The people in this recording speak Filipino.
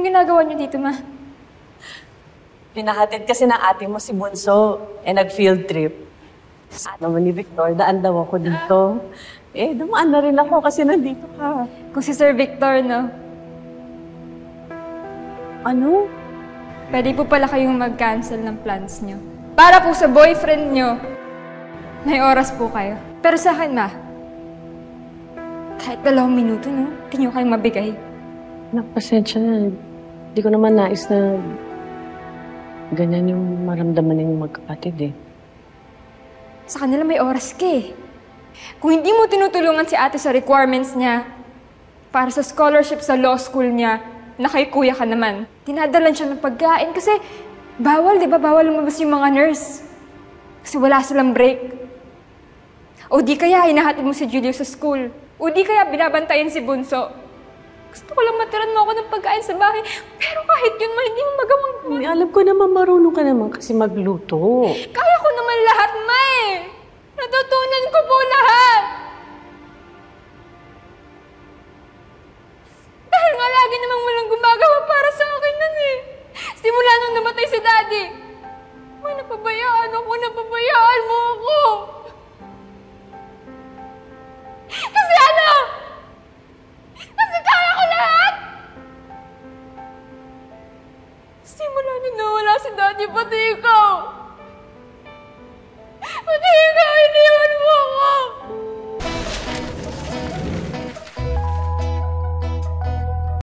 Anong ginagawa niyo dito, Ma? Pinahatid kasi ng ate mo si Bunso, nag-field trip. Sabi naman ni Victor, daan daw ako dito. Dumaan na rin ako kasi nandito ka. Kung si Sir Victor, no? Ano? Pwede po pala kayong mag-cancel ng plans niyo. Para po sa boyfriend niyo, may oras po kayo. Pero sa akin, Ma, kahit 2 minuto, no? Hindi niyo kayong mabigay. Pasensya na. Hindi ko naman nais na ganyan yung maramdaman ninyong magkapatid Sa kanila may oras ka Kung hindi mo tinutulungan si ate sa requirements niya, para sa scholarship sa law school niya, na kay kuya ka naman, dinadalan siya ng pagkain kasi bawal, di ba? Bawal lumabas yung mga nurse. Kasi wala silang break. O di kaya hinahatid mo si Julio sa school. O di kaya binabantayan si Bunso. Gusto ko lang matiran mo ako ng pagkain sa bahay. Pero kahit yun, hindi mo magawang gawin. Alam ko naman, marunong ka naman kasi magluto. Kaya ko naman lahat, Ma Natutunan ko po lahat. Dahil nga lagi namang walang gumagawa para sa akin nun Simula nung namatay si Daddy. May napabayaan mo ako. Kasi ano? Kasi kaya ko lahat! Simula nung nawala si Daddy, pati ikaw.